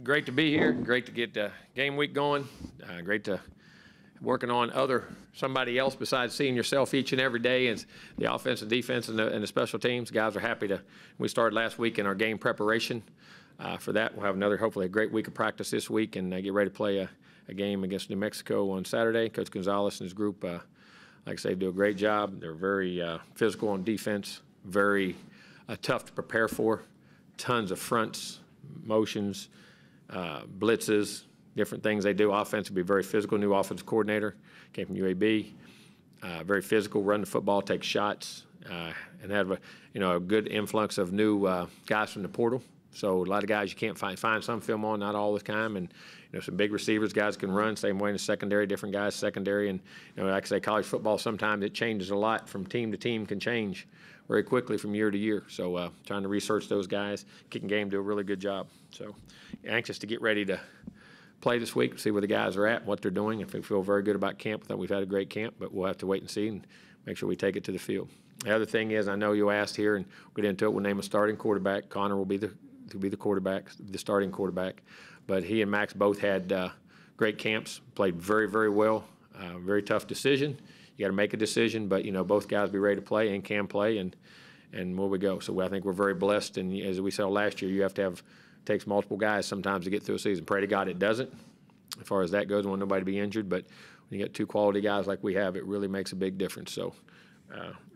Great to be here. Great to get game week going. Great to working on somebody else besides seeing yourself each and every day. And the offense and defense and the special teams guys are happy to. We started last week in our game preparation. For that, we'll have hopefully a great week of practice this week and get ready to play a game against New Mexico on Saturday. Coach Gonzalez and his group, like I say, do a great job. They're very physical on defense, very tough to prepare for. Tons of fronts, motions, blitzes, different things they do. Offense will be very physical. New offensive coordinator, came from UAB. Very physical, run the football, take shots, and have a good influx of new guys from the portal. So a lot of guys you can't find some film on, not all the time, and some big receivers, guys can run same way in the secondary, different guys secondary, and like I say, college football sometimes it changes a lot from team to team, can change very quickly from year to year. So trying to research those guys, kicking game, do a really good job. So anxious to get ready to play this week, see where the guys are at, what they're doing. If we feel very good about camp, I thought we've had a great camp, but we'll have to wait and see and make sure we take it to the field. The other thing is, I know you asked here, and we'll get into it. We'll name a starting quarterback. Connor will be the quarterback, the starting quarterback. But he and Max both had great camps, played very, very well. Very tough decision. You got to make a decision, but both guys be ready to play and can play, and where we go. So I think we're very blessed. And as we saw last year, you have to have takes multiple guys sometimes to get through a season. Pray to God it doesn't. As far as that goes, I want nobody to be injured. But when you get two quality guys like we have, it really makes a big difference. So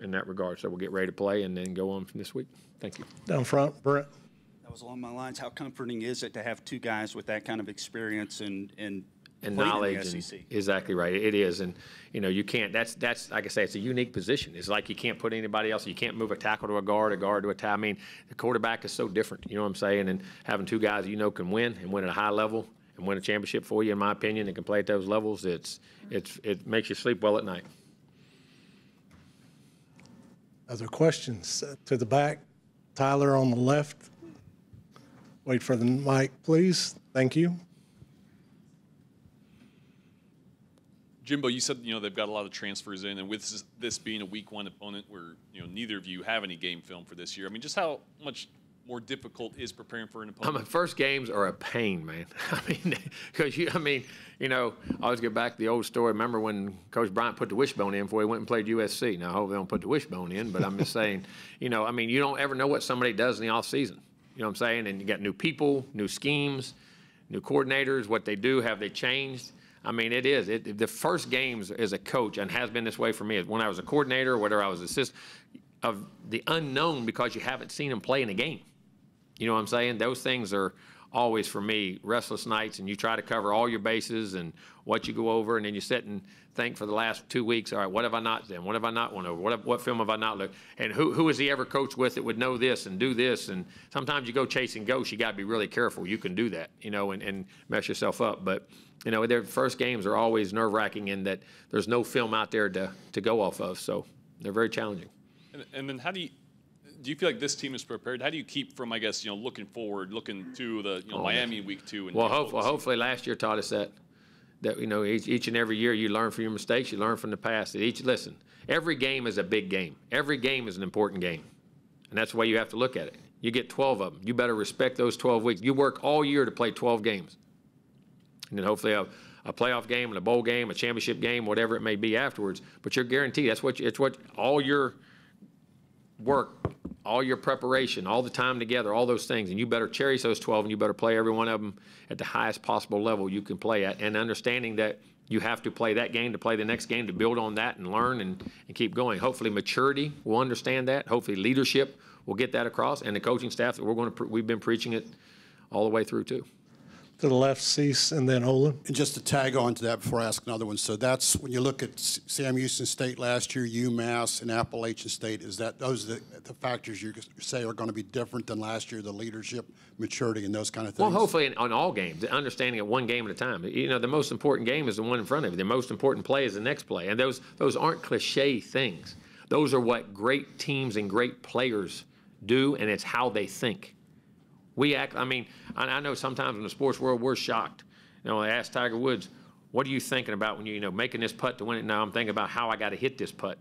in that regard, so we'll get ready to play and then go on from this week. Thank you. Down front, Brett. That was along my lines. How comforting is it to have two guys with that kind of experience and knowledge? In the SEC? Exactly right. It is, and you can't. That's like I say, it's a unique position. It's like you can't put anybody else. You can't move a tackle to a guard to a tie. I mean, the quarterback is so different. You know what I'm saying? And having two guys can win and win at a high level and win a championship for you, in my opinion, and can play at those levels. It makes you sleep well at night. Other questions? To the back, Tyler on the left. Wait for the mic, please. Thank you. Jimbo, you said they've got a lot of transfers in, and with this being a week one opponent where neither of you have any game film for this year, I mean, just how much more difficult is preparing for an opponent? First games are a pain, man. I mean, because I always get back to the old story. Remember when Coach Bryant put the wishbone in before he went and played USC? Now I hope they don't put the wishbone in, but I'm just saying, you don't ever know what somebody does in the off season. You know what I'm saying? And you got new people, new schemes, new coordinators. What they do, have they changed? I mean, it is. The first games as a coach, and has been this way for me, when I was a coordinator or whether I was assistant, of the unknown because you haven't seen them play in a game. You know what I'm saying? Those things are always, for me, restless nights, and you try to cover all your bases and what you go over, and then you sit and think for the last 2 weeks, all right, what have I not done? What have I not went over? What film have I not looked? And who has he ever coached with that would know this and do this? And sometimes you go chasing ghosts. You got to be really careful. You can do that, and mess yourself up. But their first games are always nerve-wracking in that there's no film out there to go off of. So they're very challenging. And then how do you feel like this team is prepared? How do you keep from, I guess, looking forward, looking to the Miami week 2? And well, hopefully last year taught us that each and every year you learn from your mistakes, you learn from the past. Listen, every game is a big game. Every game is an important game, and that's the way you have to look at it. You get 12 of them. You better respect those 12 weeks. You work all year to play 12 games, and then hopefully a playoff game and a bowl game, a championship game, whatever it may be afterwards. But you're guaranteed. It's what all your work, all your preparation, all the time together, all those things, and you better cherish those 12, and you better play every one of them at the highest possible level you can play at, and understanding that you have to play that game to play the next game, to build on that and learn and keep going. Hopefully maturity will understand that. Hopefully leadership will get that across, and the coaching staff, we've been preaching it all the way through too. To the left, Cease, and then Olin. And just to tag on to that before I ask another one, so that's when you look at Sam Houston State last year, UMass, and Appalachian State, is that those are the factors you say are going to be different than last year, the leadership, maturity, and those kind of things? Well, hopefully on all games, understanding it one game at a time. The most important game is the one in front of you. The most important play is the next play, and those aren't cliche things. Those are what great teams and great players do, and it's how they think. I know sometimes in the sports world we're shocked. I asked Tiger Woods, what are you thinking about when you're making this putt to win it? Now I'm thinking about how I got to hit this putt.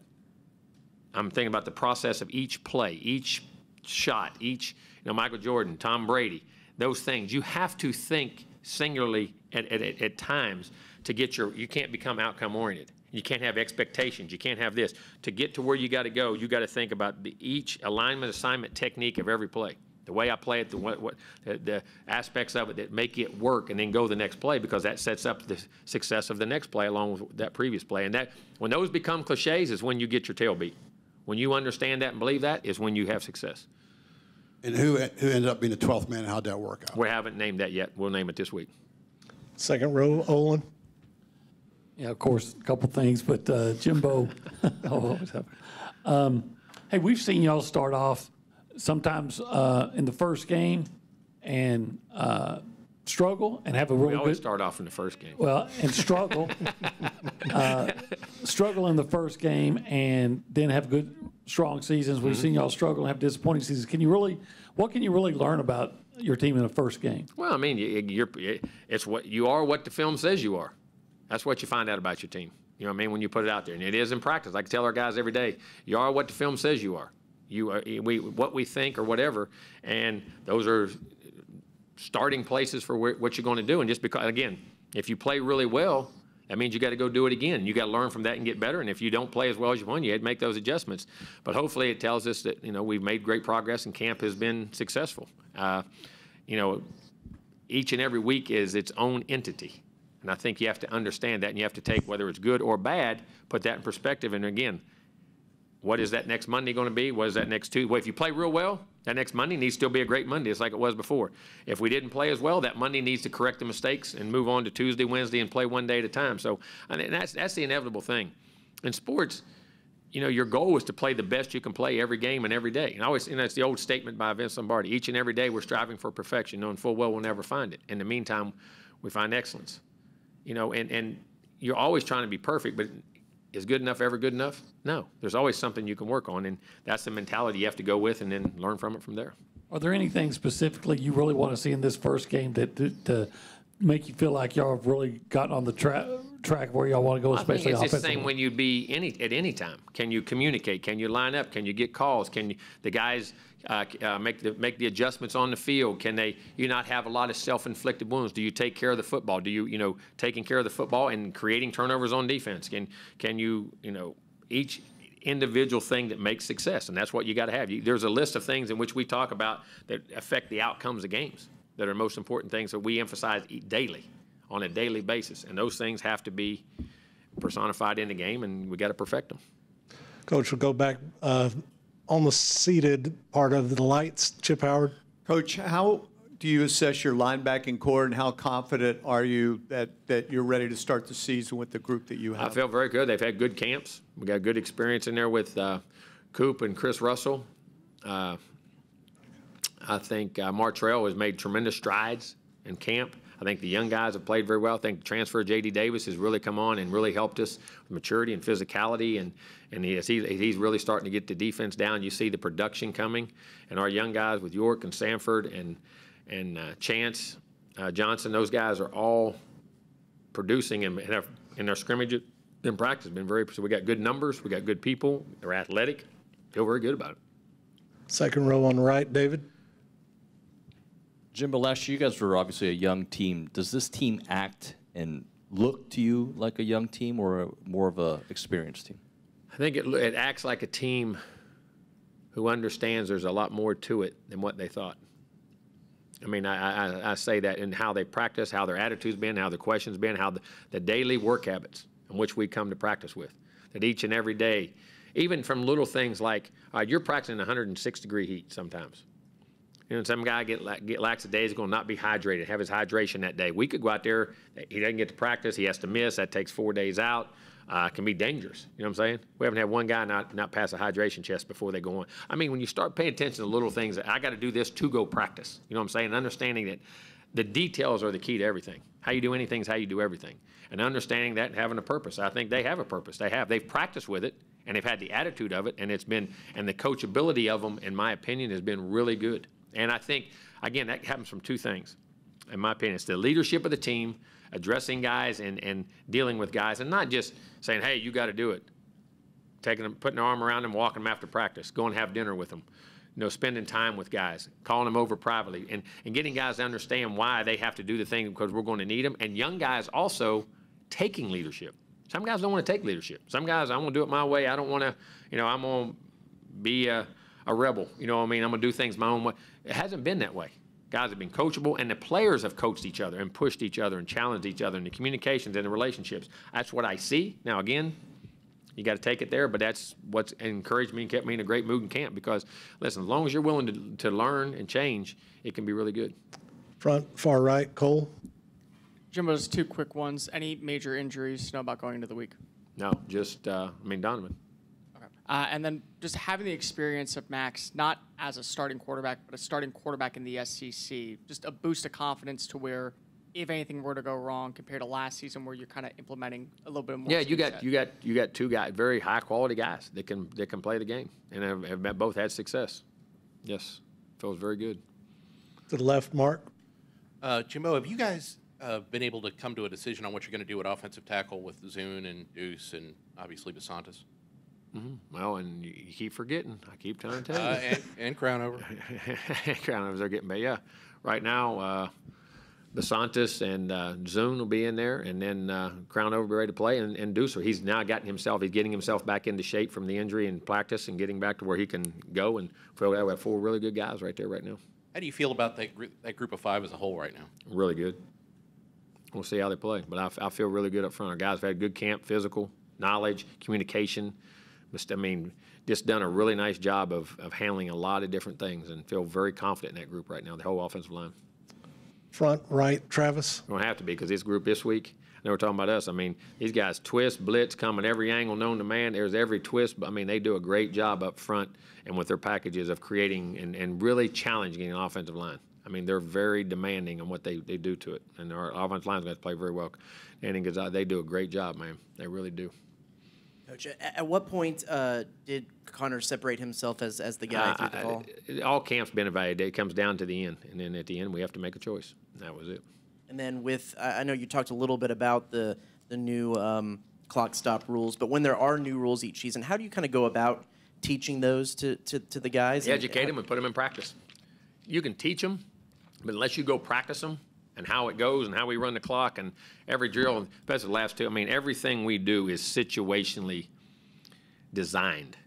I'm thinking about the process of each play, each shot, Michael Jordan, Tom Brady. those things. You have to think singularly at times to get you can't become outcome oriented. You can't have expectations. You can't have this. To get to where you got to go, you got to think about each alignment, assignment, technique of every play. The way I play it, the aspects of it that make it work, and then go the next play, because that sets up the success of the next play along with that previous play. And that when those become cliches is when you get your tail beat. When you understand that and believe that is when you have success. And who ended up being the 12th man? How'd that work out? We haven't named that yet. We'll name it this week. Second row, Olin. Yeah, of course, a couple things, but Jimbo, what's up? Hey, we've seen y'all start off sometimes in the first game and struggle and have a really We always good. start off in the first game. Well, and struggle, struggle in the first game, and then have good, strong seasons. We've seen y'all struggle and have disappointing seasons. What can you really learn about your team in the first game? Well, I mean, it's what you are, what the film says you are. That's what you find out about your team. You know what I mean? When you put it out there, and it is in practice. I can tell our guys every day, you are what the film says you are. You are what we think or whatever, and those are starting places for what you're going to do. And just because, again, if you play really well, that means you got to go do it again. You got to learn from that and get better. And if you don't play as well as you want, you had to make those adjustments. But hopefully, it tells us that we've made great progress and camp has been successful. Each and every week is its own entity. And I think you have to understand that, and you have to take, whether it's good or bad, put that in perspective. And again, what is that next Monday going to be? What is that next Tuesday? Well, if you play real well, that next Monday needs to still be a great Monday, just like it was before. If we didn't play as well, that Monday needs to correct the mistakes and move on to Tuesday, Wednesday, and play one day at a time. So I mean, that's the inevitable thing. In sports, your goal is to play the best you can play every game and every day. And I always, it's the old statement by Vince Lombardi: each and every day we're striving for perfection, knowing full well we'll never find it. In the meantime, we find excellence. And you're always trying to be perfect, but is good enough ever good enough? No. There's always something you can work on, and that's the mentality you have to go with and then learn from it from there. Are there anything specifically you really want to see in this first game to make you feel like y'all have really gotten on the track where y'all want to go, especially offensively? It's the offensively? same when you'd be at any time. Can you communicate? Can you line up? Can you get calls? Can the guys make the adjustments on the field? Can you not have a lot of self-inflicted wounds? Do you take care of the football? Do you taking care of the football and creating turnovers on defense? Can you each individual thing that makes success, and that's what you got to have. There's a list of things in which we talk about that affect the outcomes of games, that are most important things that we emphasize daily, on a daily basis, and those things have to be personified in the game, and we got to perfect them. Coach, we'll go back on the seated part of the lights. Chip Howard. Coach, how do you assess your linebacking core, and how confident are you that you're ready to start the season with the group that you have? I feel very good. They've had good camps. We got good experience in there with Coop and Chris Russell. I think Martrell has made tremendous strides in camp. I think the young guys have played very well. I think the transfer J.D. Davis has really come on and really helped us with maturity and physicality, and he's really starting to get the defense down. You see the production coming, and our young guys with York and Sanford and Chance Johnson, those guys are all producing in their scrimmage in practice. So we got good numbers, we got good people, they're athletic. Feel very good about it. Second row on the right, David. Jimbo, last year you guys were obviously a young team. Does this team act and look to you like a young team, or more of a experienced team? I think it acts like a team who understands there's a lot more to it than what they thought. I mean, I say that in how they practice, how their attitude's been, how their questions been, how the daily work habits in which we come to practice with. That each and every day, even from little things like, you're practicing 106-degree heat sometimes. Some guy get lackadaisical, not be hydrated, have his hydration that day. We could go out there, he doesn't get to practice, he has to miss, that takes 4 days out. Can be dangerous. You know what I'm saying? We haven't had one guy not pass a hydration test before they go on. I mean, when you start paying attention to little things, that I got to do this to go practice. You know what I'm saying? And understanding that the details are the key to everything. How you do anything is how you do everything. And understanding that and having a purpose. I think they have a purpose. They've practiced with it, and they've had the attitude of it, and the coachability of them, in my opinion, has been really good. And I think, again, that happens from two things, in my opinion. It's the leadership of the team, addressing guys and dealing with guys, and not just saying, hey, you got to do it. Putting their arm around them, walking them after practice, go and have dinner with them. spending time with guys, calling them over privately, and getting guys to understand why they have to do the thing because we're going to need them. And young guys also taking leadership. Some guys don't want to take leadership. Some guys, I'm going to do it my way. I don't want to, I'm going to be a rebel. You know what I mean? I'm going to do things my own way. It hasn't been that way. Guys have been coachable, and the players have coached each other and pushed each other and challenged each other in the communications and the relationships. That's what I see. Now, again, you got to take it there, but that's what's encouraged me and kept me in a great mood in camp because, listen, as long as you're willing to learn and change, it can be really good. Front, far right, Cole. Jimbo, just 2 quick ones. Any major injuries to know about going into the week? No, just, Donovan. Okay. And then just having the experience of Max, not as a starting quarterback, but a starting quarterback in the SEC, just a boost of confidence to where if anything were to go wrong compared to last season where you're kind of implementing a little bit more. Yeah, you got 2 guys, very high quality guys that can play the game and have both had success. Yes, feels very good. To the left, Mark. Jimbo, have you guys been able to come to a decision on what you're going to do at offensive tackle with Zune and Deuce and obviously DeSantis? Well, and you keep forgetting. I keep trying to tell you. And Crownover. Crownovers are getting, but yeah, right now, DeSantis and Zune will be in there, and then Crownover will be ready to play, and Deucer. He's now he's getting himself back into shape from the injury and practice and getting back to where he can go, and we have 4 really good guys right there right now. How do you feel about that group of 5 as a whole right now? Really good. We'll see how they play, but I feel really good up front. Our guys have had good camp, physical, knowledge, communication. Just done a really nice job of handling a lot of different things and feel very confident in that group right now, the whole offensive line. Front right, Travis. Don't have to be because this group this week, I know we're talking about us. These guys twist, blitz, come at every angle known to man. There's every twist. But, they do a great job up front and with their packages of creating and really challenging an offensive line. They're very demanding on what they do to it. And our offensive line's going to play very well. And they do a great job, man. They really do. Coach, at what point did Connor separate himself as the guy through the fall? All camp's been evaluated. It comes down to the end. And then at the end, we have to make a choice. And that was it. And then I know you talked a little bit about the new clock stop rules, but when there are new rules each season, how do you kind of go about teaching those to the guys? Educate them and put them in practice. You can teach them, but unless you go practice them and how it goes and how we run the clock and every drill, especially the last 2, everything we do is situationally designed.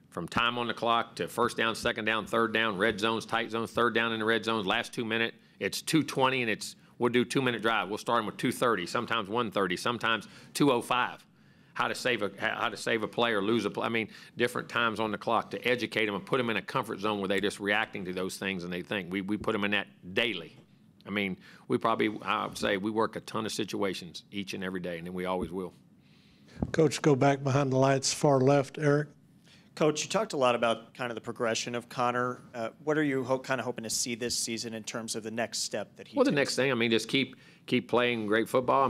From time on the clock to first down, second down, third down, red zones, tight zones, third down in the red zones, last 2 minutes. It's 2:20 and we'll do 2-minute drive. We'll start them with 2:30, sometimes 1:30, sometimes 2:05. How to save a play or lose a play. Different times on the clock to educate them and put them in a comfort zone where they're just reacting to those things and they think. We put them in that daily. I would say we work a ton of situations each and every day, and then we always will. Coach, go back behind the lights, far left, Eric. Coach, you talked a lot about kind of the progression of Connor. What are you kind of hoping to see this season in terms of the next step that he takes? The next thing, just keep playing great football.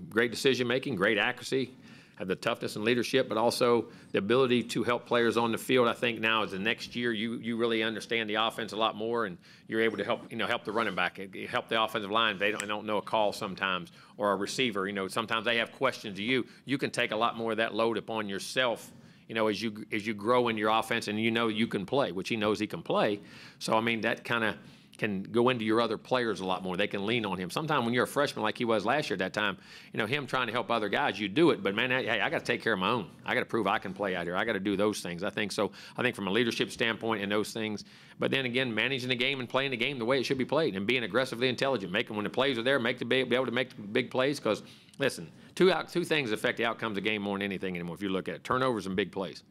Great decision-making, great accuracy, have the toughness and leadership, but also the ability to help players on the field. I think now as the next year, you really understand the offense a lot more, and you're able to help the running back, help the offensive line. They don't know a call sometimes, or a receiver. Sometimes they have questions of you. You can take a lot more of that load upon yourself, as you grow in your offense, and you can play, which he knows he can play. So that kind of can go into your other players a lot more. They can lean on him. Sometimes when you're a freshman like he was last year at that time, him trying to help other guys, you do it. But, man, hey, I got to take care of my own. I got to prove I can play out here. I got to do those things. I think from a leadership standpoint and those things. But then, again, managing the game and playing the game the way it should be played and being aggressively intelligent, when the plays are there, be able to make the big plays. Because, listen, two things affect the outcomes of the game more than anything anymore if you look at it. Turnovers and big plays.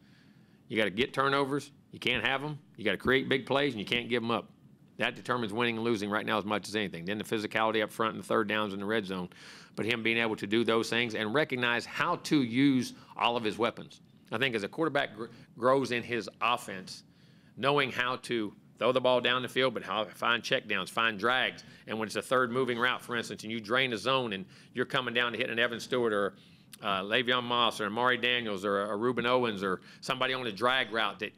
You got to get turnovers. You can't have them. You got to create big plays, and you can't give them up. That determines winning and losing right now as much as anything. Then the physicality up front and the third downs in the red zone. But him being able to do those things and recognize how to use all of his weapons. I think as a quarterback grows in his offense, knowing how to throw the ball down the field, but how to find checkdowns, find drags. And when it's a third moving route, for instance, and you drain the zone and you're coming down to hit an Evan Stewart or Le'Veon Moss or Amari Daniels or a Reuben Owens or somebody on a drag route that,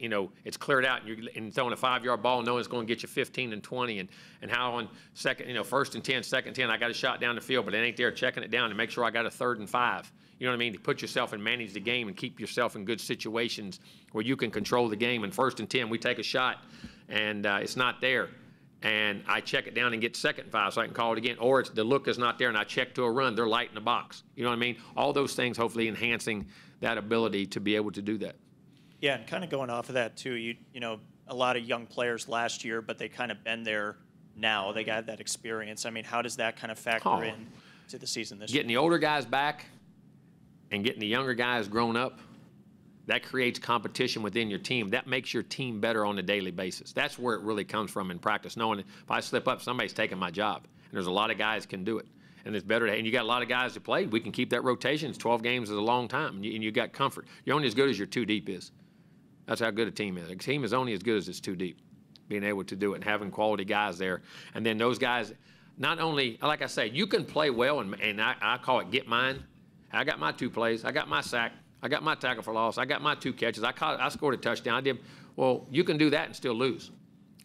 it's cleared out and throwing a 5-yard ball knowing it's going to get you 15 and 20 and how on second, first and 10, second 10, I got a shot down the field, but it ain't there, checking it down to make sure I got a 3rd and 5. You know what I mean? To put yourself and manage the game and keep yourself in good situations where you can control the game. And 1st and 10, we take a shot and it's not there. And I check it down and get 2nd and 5 so I can call it again. Or the look is not there and I check to a run. They're light in the box. You know what I mean? All those things hopefully enhancing that ability to be able to do that. Yeah, and kind of going off of that too, you know, a lot of young players last year, but they kind of been there now. They got that experience. I mean, how does that kind of factor in to the season this year? Getting the older guys back and getting the younger guys grown up, that creates competition within your team. That makes your team better on a daily basis. That's where it really comes from in practice, knowing that if I slip up, somebody's taking my job. And there's a lot of guys can do it. And it's better and you got a lot of guys to play. We can keep that rotation. 12 games is a long time, and you got comfort. You're only as good as your 2 deep is. That's how good a team is. A team is only as good as its 2 deep, being able to do it and having quality guys there. And then those guys, not only, like I say, you can play well, and I call it get mine. I got my 2 plays. I got my sack. I got my tackle for loss. I got my 2 catches. I scored a touchdown. I did. Well, you can do that and still lose.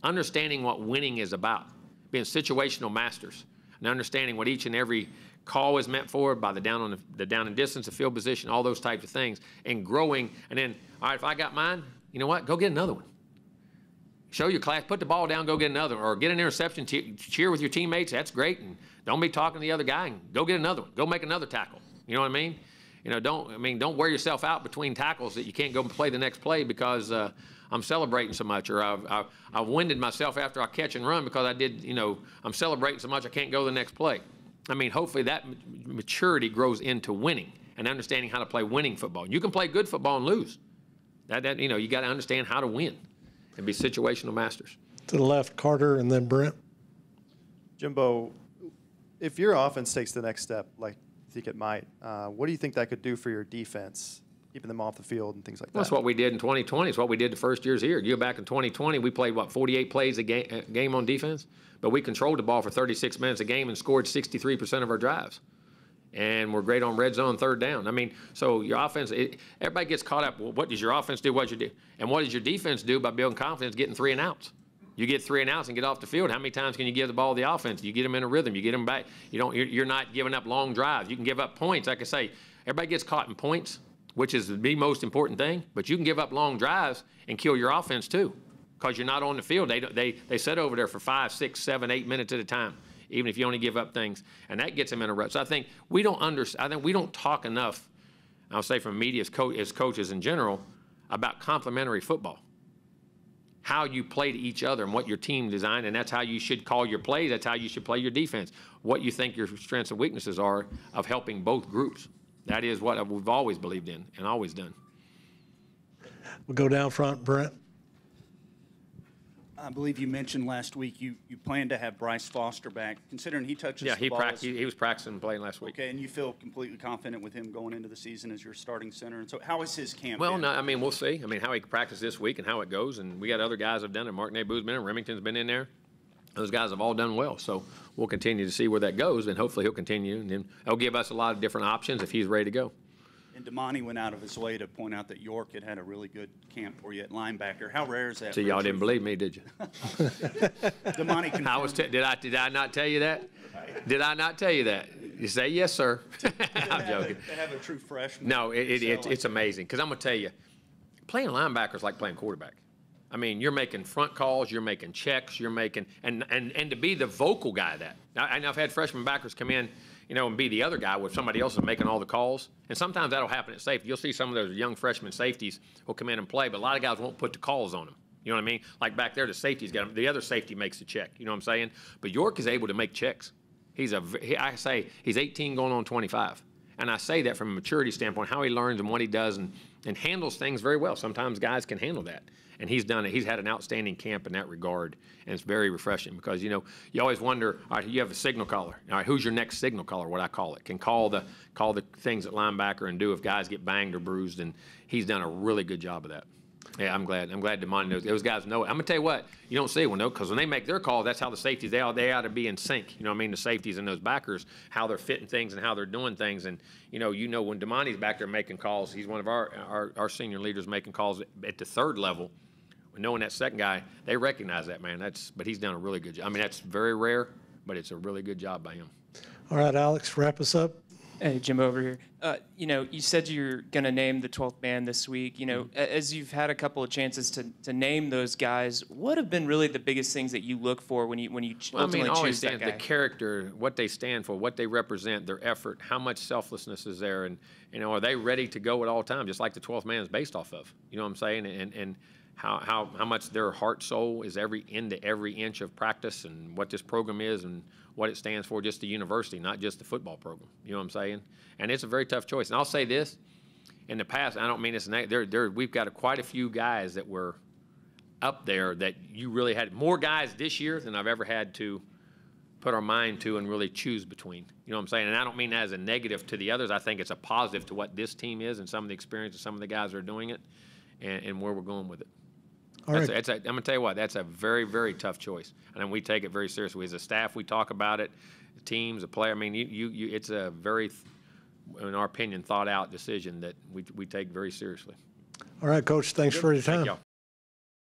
Understanding what winning is about, being situational masters, and understanding what each and every call is meant for by the down and distance, the field position, all those types of things, and growing. And then, all right, if I got mine, you know what? Go get another one. Show your class. Put the ball down. Go get another one, or get an interception. Cheer with your teammates. That's great. And don't be talking to the other guy. And go get another one. Go make another tackle. You know what I mean? Don't wear yourself out between tackles that you can't go and play the next play because I'm celebrating so much, or I've winded myself after I catch and run because I'm celebrating so much I can't go to the next play. I mean, hopefully that maturity grows into winning and understanding how to play winning football. You can play good football and lose. You got to understand how to win and be situational masters. To the left, Carter, and then Brent. Jimbo, if your offense takes the next step, like I think it might, what do you think that could do for your defense, keeping them off the field and things like that? That's what we did in 2020. It's what we did the first years here. You go back in 2020, we played, 48 plays a game on defense? But we controlled the ball for 36 minutes a game and scored 63% of our drives. And we're great on red zone, 3rd down. I mean, so your offense, everybody gets caught up. Well, what does your offense do? What does your defense do by building confidence, getting 3 and outs? You get 3 and outs and get off the field. How many times can you give the ball to the offense? You get them in a rhythm. You get them back. You're not giving up long drives. You can give up points. Like I say, everybody gets caught in points, which is the most important thing. But you can give up long drives and kill your offense too, because you're not on the field. They sit over there for 5, 6, 7, 8 minutes at a time, even if you only give up things, and that gets them in a rut. So I think we don't talk enough. I'll say from media as coaches in general about complementary football. How you play to each other and what your team designed, and that's how you should call your plays. That's how you should play your defense. What you think your strengths and weaknesses are of helping both groups. That is what we've always believed in and always done. We'll go down front, Brent. I believe you mentioned last week you plan to have Bryce Foster back, considering he touches Yeah, the ball. he was practicing and playing last week. Okay, and you feel completely confident with him going into the season as your starting center. And so how is his camp? Well, no, I mean, we'll see. I mean, how he can practice this week and how it goes. And we got other guys have done it. Mark Nebu's been in, Remington's been in there. Those guys have all done well. So we'll continue to see where that goes, and hopefully he'll continue. And then it'll give us a lot of different options if he's ready to go. And Damani went out of his way to point out that York had a really good camp for you at linebacker. How rare is that? So y'all didn't believe me, did you? Damani confirmed. Did I not tell you that? Did I not tell you that? You say yes, sir. I'm joking. To have a true freshman. No, it's amazing because I'm gonna tell you, playing linebacker is like playing quarterback. I mean, you're making front calls, you're making checks, you're making and to be the vocal guy of that. I've had freshman backers come in, and be the other guy where somebody else is making all the calls. And sometimes that'll happen at safety. You'll see some of those young freshman safeties will come in and play, but a lot of guys won't put the calls on them. You know what I mean? Like back there, the safety's got him. The other safety makes the check. You know what I'm saying? But York is able to make checks. He's 18 going on 25. And I say that from a maturity standpoint, how he learns and what he does and handles things very well. Sometimes guys can handle that. And he's done it. He's had an outstanding camp in that regard, and it's very refreshing because, you always wonder, all right, you have a signal caller. All right, who's your next signal caller, what I call it? Can call the things at linebacker and do if guys get banged or bruised, and he's done a really good job of that. Yeah, I'm glad. Damani knows. Those guys know it. I'm gonna tell you what. You don't see it because when they make their call, that's how the safeties. They ought to be in sync. You know what I mean? The safeties and those backers, how they're fitting things and how they're doing things. And you know when Damani's back there making calls, he's one of our senior leaders making calls at the third level. Knowing that second guy, they recognize that, man. But he's done a really good job. I mean, that's very rare, but it's a really good job by him. All right, Alex, wrap us up. Hey, Jimbo over here. You know, you said you're going to name the 12th man this week. You know, as you've had a couple of chances to name those guys, what have been really the biggest things that you look for when you ultimately choose that guy? The character, what they stand for, what they represent, their effort, how much selflessness is there, and you know, are they ready to go at all times, just like the 12th man is based off of. You know what I'm saying? And how much their heart, soul is every inch of practice, and what this program is, and what it stands for, just the university, not just the football program. You know what I'm saying? And it's a very tough choice. And I'll say this, in the past, I don't mean this, we've got quite a few guys that were up there that you really had, more guys this year than I've ever had to put our mind to and really choose between. You know what I'm saying? And I don't mean that as a negative to the others. I think it's a positive to what this team is and some of the experience of some of the guys that are doing it and where we're going with it. All right. I'm going to tell you what, that's a very, very tough choice. And we take it very seriously. As a staff, we talk about it, the teams, the player. I mean, it's a very, in our opinion, thought-out decision that we take very seriously. All right, Coach, thanks for your time. Thank y'all.